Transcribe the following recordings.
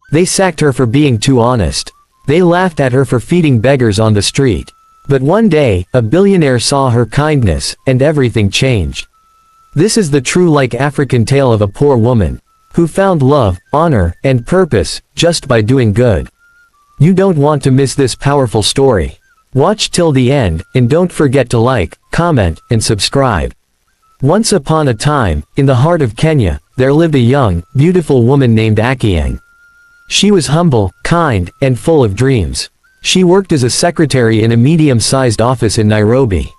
They sacked her for being too honest. They laughed at her for feeding beggars on the street. But one day, a billionaire saw her kindness, and everything changed. This is the true African tale of a poor woman who found love, honor, and purpose just by doing good. You don't want to miss this powerful story. Watch till the end, and don't forget to like, comment, and subscribe. Once upon a time, in the heart of Kenya, there lived a young, beautiful woman named Akieng. She was humble, kind, and full of dreams. She worked as a secretary in a medium-sized office in Nairobi.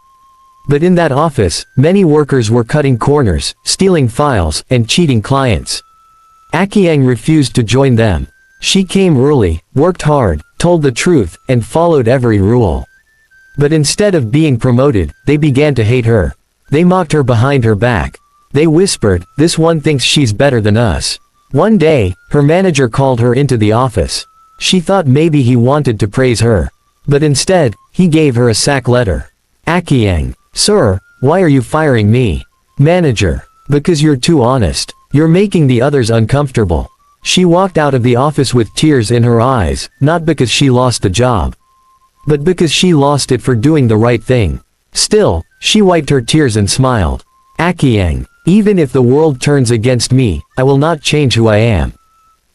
But in that office, many workers were cutting corners, stealing files, and cheating clients. Akieng refused to join them. She came early, worked hard, told the truth, and followed every rule. But instead of being promoted, they began to hate her. They mocked her behind her back. They whispered, "This one thinks she's better than us." One day, her manager called her into the office. She thought maybe he wanted to praise her. But instead, he gave her a sack letter. Akieng: "Sir, why are you firing me?" Manager: "Because you're too honest. You're making the others uncomfortable." She walked out of the office with tears in her eyes, not because she lost the job, but because she lost it for doing the right thing. Still, she wiped her tears and smiled. Akieng: "Even if the world turns against me, I will not change who I am."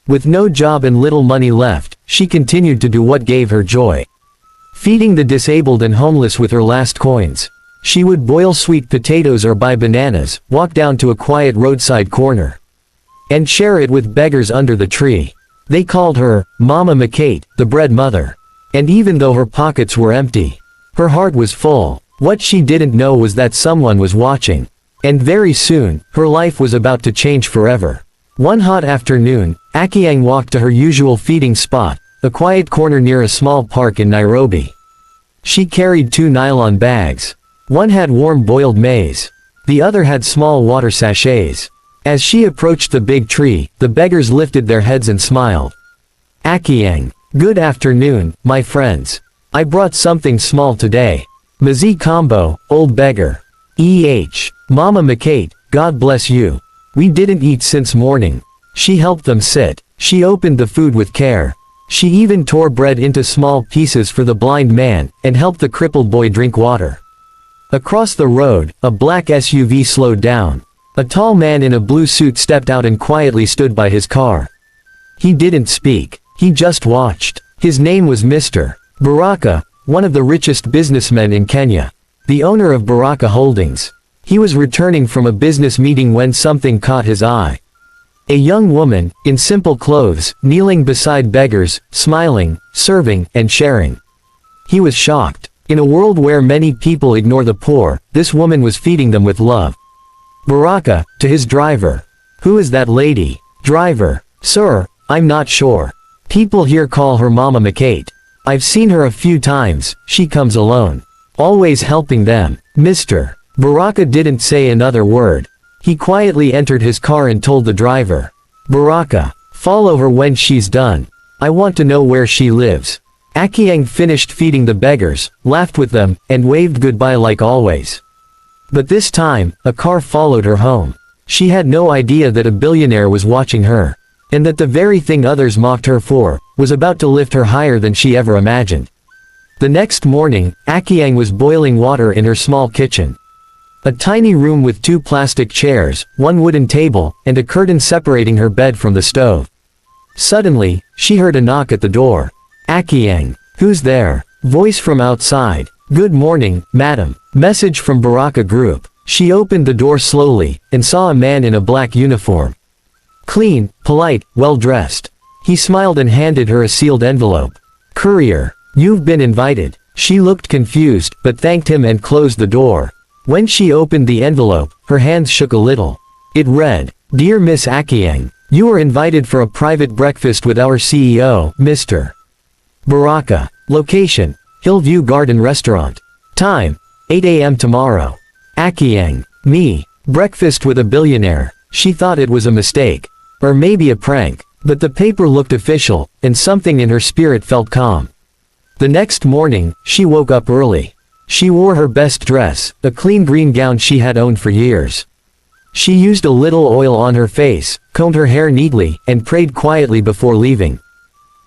With no job and little money left, she continued to do what gave her joy. Feeding the disabled and homeless with her last coins. She would boil sweet potatoes or buy bananas, walk down to a quiet roadside corner, and share it with beggars under the tree. They called her Mama Makate, the bread mother. And even though her pockets were empty, her heart was full. What she didn't know was that someone was watching. And very soon, her life was about to change forever. One hot afternoon, Akieng walked to her usual feeding spot, a quiet corner near a small park in Nairobi. She carried 2 nylon bags. One had warm boiled maize. The other had small water sachets. As she approached the big tree, the beggars lifted their heads and smiled. Akieng: "Good afternoon, my friends. I brought something small today. Mazi combo, old beggar. Mama Makate, God bless you. We didn't eat since morning." She helped them sit. She opened the food with care. She even tore bread into small pieces for the blind man, and helped the crippled boy drink water. Across the road, a black SUV slowed down. A tall man in a blue suit stepped out and quietly stood by his car. He didn't speak. He just watched. His name was Mr. Baraka, one of the richest businessmen in Kenya, the owner of Baraka Holdings. He was returning from a business meeting when something caught his eye. A young woman, in simple clothes, kneeling beside beggars, smiling, serving, and sharing. He was shocked. In a world where many people ignore the poor, this woman was feeding them with love. Baraka, to his driver: "Who is that lady?" Driver: "Sir, I'm not sure. People here call her Mama Makate. I've seen her a few times. She comes alone. Always helping them." Mr. Baraka didn't say another word. He quietly entered his car and told the driver, "Baraka, follow her when she's done. I want to know where she lives." Akieng finished feeding the beggars, laughed with them, and waved goodbye like always. But this time, a car followed her home. She had no idea that a billionaire was watching her, and that the very thing others mocked her for, was about to lift her higher than she ever imagined. The next morning, Akieng was boiling water in her small kitchen. A tiny room with 2 plastic chairs, 1 wooden table, and a curtain separating her bed from the stove. Suddenly, she heard a knock at the door. Akieng: "Who's there?" Voice from outside: "Good morning, madam. Message from Baraka Group." She opened the door slowly, and saw a man in a black uniform. Clean, polite, well-dressed. He smiled and handed her a sealed envelope. "Courier. You've been invited." She looked confused, but thanked him and closed the door. When she opened the envelope, her hands shook a little. It read, "Dear Miss Akieng, you are invited for a private breakfast with our CEO, Mr. Baraka. Location: Hillview Garden Restaurant. Time: 8 a.m. tomorrow." Akieng: "Me. Breakfast with a billionaire." She thought it was a mistake. Or maybe a prank. But the paper looked official, and something in her spirit felt calm. The next morning, she woke up early. She wore her best dress, a clean green gown she had owned for years. She used a little oil on her face, combed her hair neatly, and prayed quietly before leaving.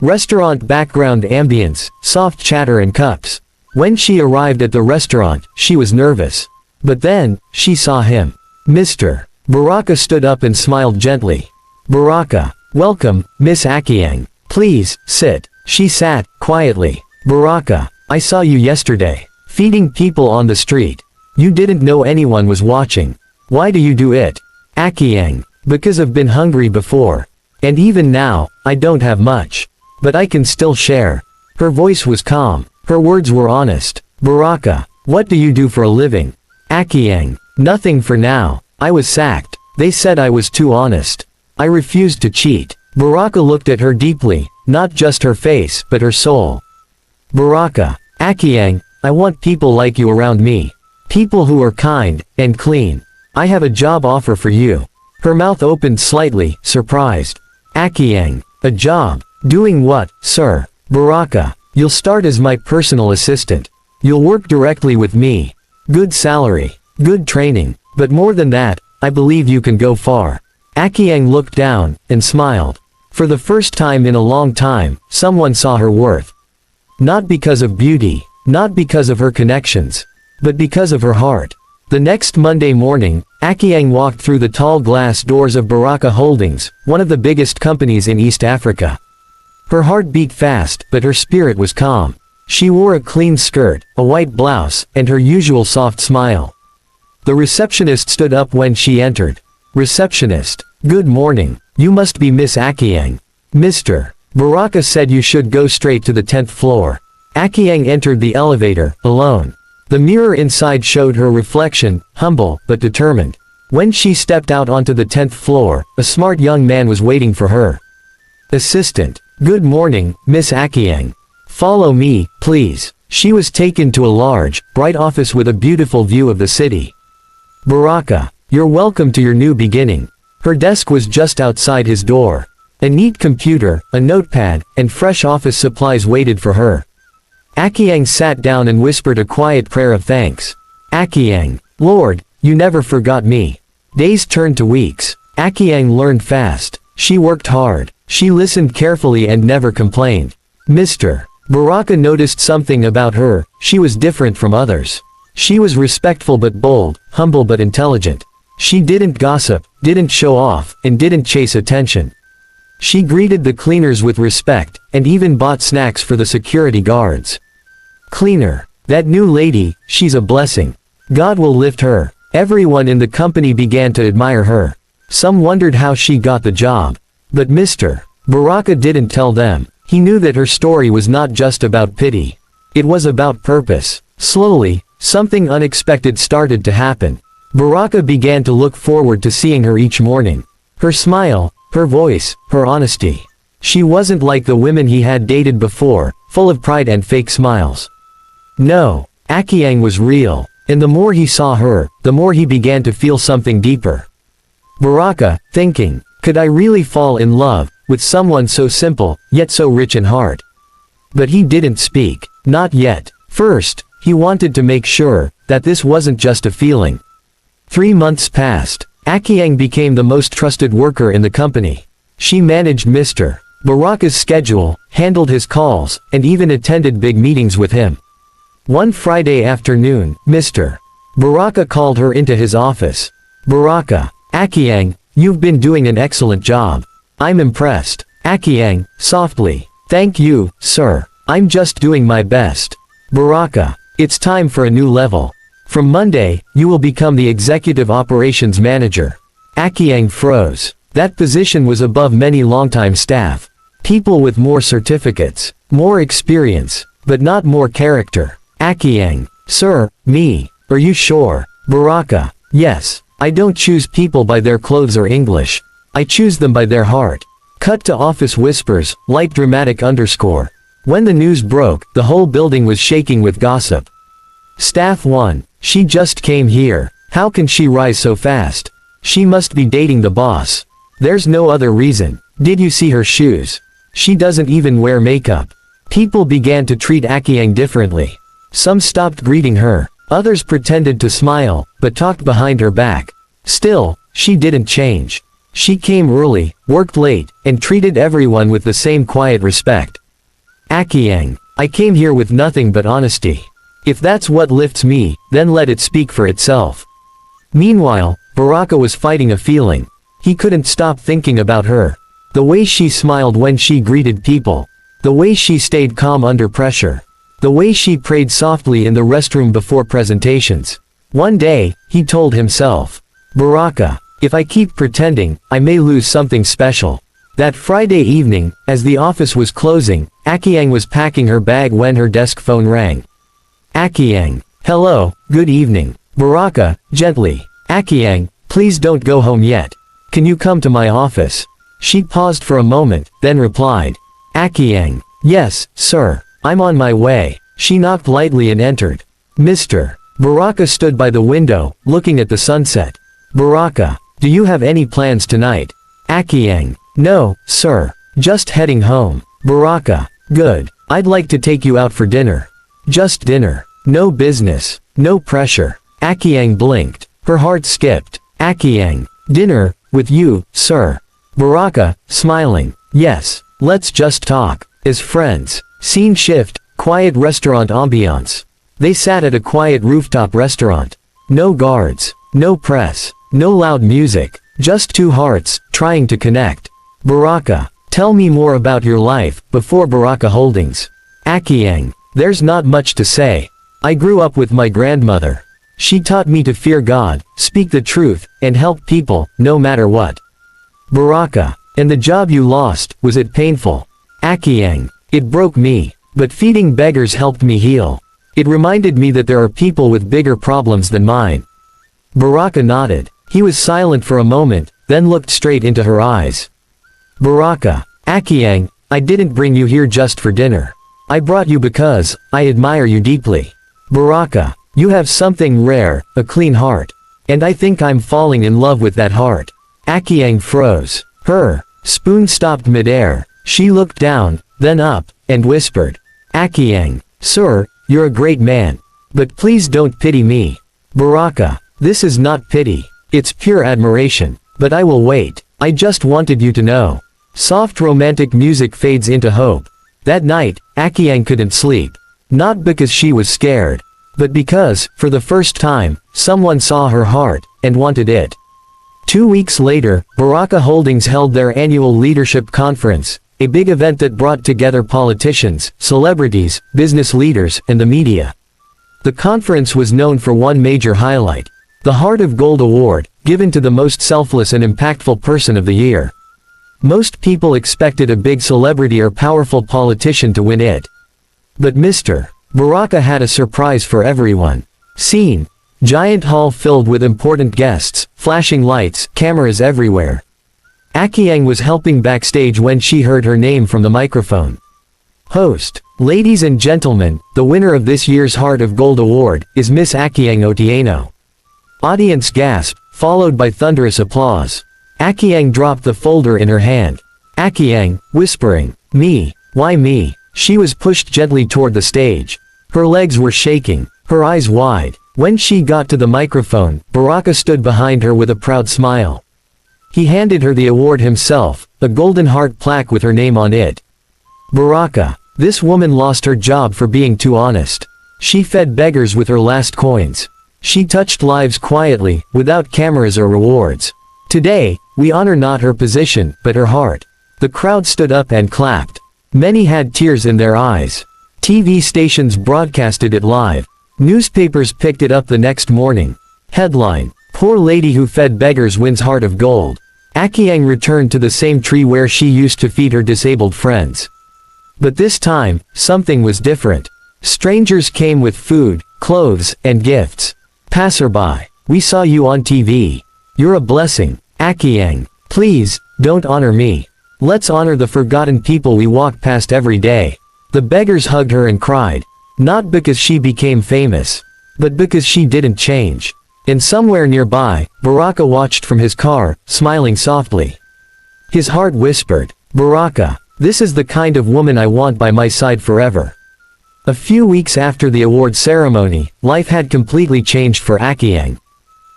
Restaurant background ambience, soft chatter and cups. When she arrived at the restaurant, she was nervous. But then, she saw him. Mr. Baraka stood up and smiled gently. Baraka. Welcome, Miss Akiang. Please, sit. She sat, quietly. Baraka. I saw you yesterday. Feeding people on the street. You didn't know anyone was watching. Why do you do it? Akiang. Because I've been hungry before. And even now, I don't have much. But I can still share. Her voice was calm. Her words were honest. Baraka. What do you do for a living? Akiang. Nothing for now. I was sacked. They said I was too honest. I refused to cheat. Baraka looked at her deeply, not just her face, but her soul. Baraka. Akiang, I want people like you around me. People who are kind, and clean. I have a job offer for you. Her mouth opened slightly, surprised. Akiang. A job? Doing what, sir? Baraka. You'll start as my personal assistant. You'll work directly with me. Good salary. Good training. But more than that, I believe you can go far. Akiang looked down, and smiled. For the first time in a long time, someone saw her worth. Not because of beauty, not because of her connections, but because of her heart. The next Monday morning, Akiang walked through the tall glass doors of Baraka Holdings, one of the biggest companies in East Africa. Her heart beat fast, but her spirit was calm. She wore a clean skirt, a white blouse, and her usual soft smile. The receptionist stood up when she entered. Receptionist. Good morning. You must be Miss Akiang. Mr. Baraka said you should go straight to the 10th floor. Akiang entered the elevator, alone. The mirror inside showed her reflection, humble, but determined. When she stepped out onto the 10th floor, a smart young man was waiting for her. Assistant. Good morning, Miss Akiang. Follow me, please. She was taken to a large, bright office with a beautiful view of the city. Baraka. You're welcome to your new beginning. Her desk was just outside his door. A neat computer, a notepad, and fresh office supplies waited for her. Akiang sat down and whispered a quiet prayer of thanks. Akiang. Lord, you never forgot me. Days turned to weeks. Akiang learned fast. She worked hard. She listened carefully and never complained. Mr. Baraka noticed something about her. She was different from others. She was respectful but bold, humble but intelligent. She didn't gossip, didn't show off, and didn't chase attention. She greeted the cleaners with respect, and even bought snacks for the security guards. Cleaner. That new lady, she's a blessing. God will lift her. Everyone in the company began to admire her. Some wondered how she got the job. But Mr. Baraka didn't tell them. He knew that her story was not just about pity. It was about purpose. Slowly, something unexpected started to happen. Baraka began to look forward to seeing her each morning. Her smile, her voice, her honesty. She wasn't like the women he had dated before, full of pride and fake smiles. No, Akiang was real, and the more he saw her, the more he began to feel something deeper. Baraka, thinking, could I really fall in love with someone so simple, yet so rich in heart? But he didn't speak, not yet. First, he wanted to make sure that this wasn't just a feeling. 3 months passed. Akiang became the most trusted worker in the company. She managed Mr. Baraka's schedule, handled his calls, and even attended big meetings with him. One Friday afternoon, Mr. Baraka called her into his office. Baraka. Akiang, you've been doing an excellent job. I'm impressed. Akiang, softly. Thank you, sir. I'm just doing my best. Baraka. It's time for a new level. From Monday, you will become the executive operations manager. Akiang froze. That position was above many longtime staff. People with more certificates, more experience, but not more character. Akiang. Sir, me. Are you sure? Baraka. Yes. I don't choose people by their clothes or English. I choose them by their heart. Cut to office whispers, light dramatic underscore. When the news broke, the whole building was shaking with gossip. Staff 1. She just came here. How can she rise so fast? She must be dating the boss. There's no other reason. Did you see her shoes? She doesn't even wear makeup. People began to treat Akiang differently. Some stopped greeting her. Others pretended to smile, but talked behind her back. Still, she didn't change. She came early, worked late, and treated everyone with the same quiet respect. Akiang, I came here with nothing but honesty. If that's what lifts me, then let it speak for itself. Meanwhile, Baraka was fighting a feeling. He couldn't stop thinking about her. The way she smiled when she greeted people. The way she stayed calm under pressure. The way she prayed softly in the restroom before presentations. One day, he told himself, Baraka, if I keep pretending, I may lose something special. That Friday evening, as the office was closing, Akiang was packing her bag when her desk phone rang. Akiang, hello, good evening. Baraka, gently. Akiang, please don't go home yet. Can you come to my office? She paused for a moment, then replied. Akiang, yes, sir. I'm on my way. She knocked lightly and entered. Mr. Baraka stood by the window, looking at the sunset. Baraka, do you have any plans tonight? Akiang, no, sir. Just heading home. Baraka, good. I'd like to take you out for dinner. Just dinner. No business. No pressure. Akiang blinked. Her heart skipped. Akiang, dinner, with you, sir. Baraka, smiling. Yes, let's just talk. As friends. Scene shift, quiet restaurant ambiance. They sat at a quiet rooftop restaurant. No guards, no press, no loud music, just two hearts, trying to connect. Baraka, tell me more about your life, before Baraka Holdings. Akiang, there's not much to say. I grew up with my grandmother. She taught me to fear God, speak the truth, and help people, no matter what. Baraka, and the job you lost, was it painful? Akiang, it broke me, but feeding beggars helped me heal. It reminded me that there are people with bigger problems than mine. Baraka nodded. He was silent for a moment, then looked straight into her eyes. Baraka, Akiang, I didn't bring you here just for dinner. I brought you because I admire you deeply. Baraka, you have something rare, a clean heart. And I think I'm falling in love with that heart. Akiang froze. Her spoon stopped midair. She looked down, then up, and whispered. Akiang, sir, you're a great man. But please don't pity me. Baraka, this is not pity. It's pure admiration. But I will wait. I just wanted you to know. Soft romantic music fades into hope. That night, Akiang couldn't sleep. Not because she was scared. But because, for the first time, someone saw her heart, and wanted it. 2 weeks later, Baraka Holdings held their annual leadership conference, a big event that brought together politicians, celebrities, business leaders, and the media. The conference was known for one major highlight, the Heart of Gold Award, given to the most selfless and impactful person of the year. Most people expected a big celebrity or powerful politician to win it. But Mr. Baraka had a surprise for everyone. Scene. Giant hall filled with important guests, flashing lights, cameras everywhere. Akiang was helping backstage when she heard her name from the microphone. Host. Ladies and gentlemen, the winner of this year's Heart of Gold Award is Miss Akiang Otieno. Audience gasp, followed by thunderous applause. Akiang dropped the folder in her hand. Akiang, whispering, me, why me? She was pushed gently toward the stage. Her legs were shaking, her eyes wide. When she got to the microphone, Baraka stood behind her with a proud smile. He handed her the award himself, a golden heart plaque with her name on it. Baraka, this woman lost her job for being too honest. She fed beggars with her last coins. She touched lives quietly, without cameras or rewards. Today, we honor not her position, but her heart. The crowd stood up and clapped. Many had tears in their eyes. TV stations broadcasted it live. Newspapers picked it up the next morning. Headline: Poor lady who fed beggars wins Heart of Gold. Akiang returned to the same tree where she used to feed her disabled friends. But this time, something was different. Strangers came with food, clothes, and gifts. Passerby, we saw you on TV. You're a blessing. Akiang, please, don't honor me. Let's honor the forgotten people we walk past every day. The beggars hugged her and cried. Not because she became famous, but because she didn't change. And somewhere nearby, Baraka watched from his car, smiling softly. His heart whispered, Baraka, this is the kind of woman I want by my side forever. A few weeks after the award ceremony, life had completely changed for Akiang.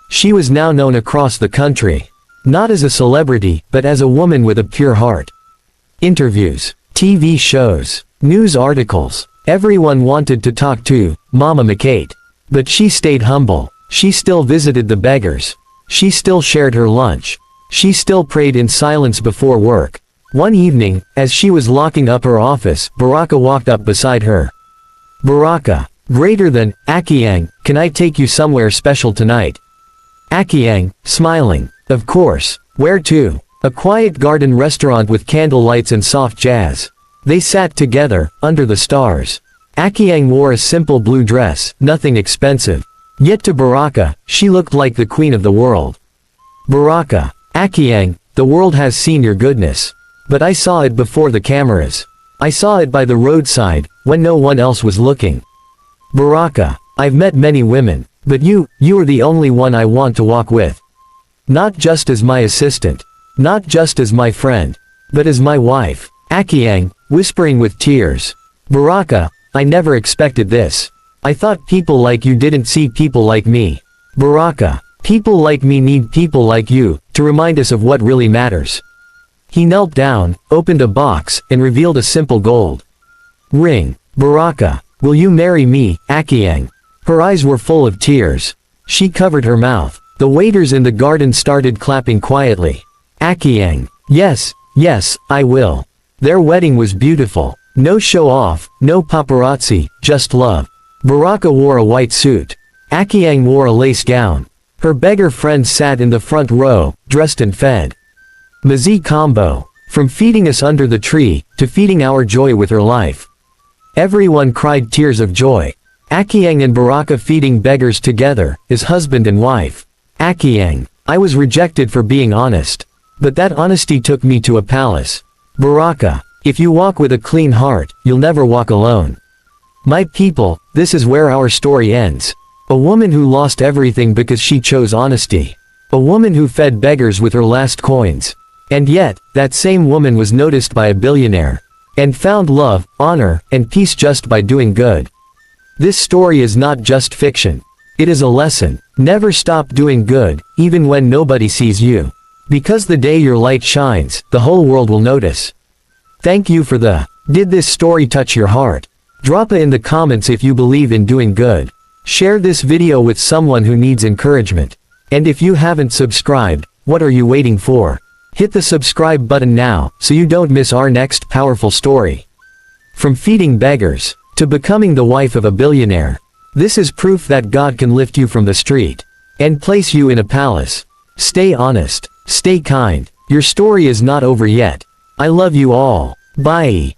She was now known across the country. Not as a celebrity, but as a woman with a pure heart. Interviews, TV shows, news articles. Everyone wanted to talk to Mama McKate. But she stayed humble. She still visited the beggars. She still shared her lunch. She still prayed in silence before work. One evening, as she was locking up her office, Baraka walked up beside her. Baraka, greater than, Akiang, can I take you somewhere special tonight? Akiang, smiling, of course, where to? A quiet garden restaurant with candle lights and soft jazz. They sat together, under the stars. Akiang wore a simple blue dress, nothing expensive. Yet to Baraka, she looked like the queen of the world. Baraka, Akiang, the world has seen your goodness. But I saw it before the cameras. I saw it by the roadside, when no one else was looking. Baraka, I've met many women, but you are the only one I want to walk with. Not just as my assistant. Not just as my friend. But as my wife. Akiang, whispering with tears. Baraka, I never expected this. I thought people like you didn't see people like me. Baraka, people like me need people like you, to remind us of what really matters. He knelt down, opened a box, and revealed a simple gold ring. Baraka, will you marry me, Akiang? Her eyes were full of tears. She covered her mouth. The waiters in the garden started clapping quietly. Akiang, yes, I will. Their wedding was beautiful. No show-off, no paparazzi, just love. Baraka wore a white suit. Akiang wore a lace gown. Her beggar friends sat in the front row, dressed and fed. Mazi combo. From feeding us under the tree, to feeding our joy with her life. Everyone cried tears of joy. Akiang and Baraka feeding beggars together, as husband and wife. Akiang, I was rejected for being honest. But that honesty took me to a palace. Baraka, if you walk with a clean heart, you'll never walk alone. My people, this is where our story ends. A woman who lost everything because she chose honesty. A woman who fed beggars with her last coins. And yet, that same woman was noticed by a billionaire. And found love, honor, and peace just by doing good. This story is not just fiction. It is a lesson. Never stop doing good, even when nobody sees you. Because the day your light shines, the whole world will notice. Thank you for Did this story touch your heart? Drop it in the comments if you believe in doing good. Share this video with someone who needs encouragement. And if you haven't subscribed, what are you waiting for? Hit the subscribe button now, so you don't miss our next powerful story. From feeding beggars, to becoming the wife of a billionaire. This is proof that God can lift you from the street. And place you in a palace. Stay honest. Stay kind. Your story is not over yet. I love you all. Bye.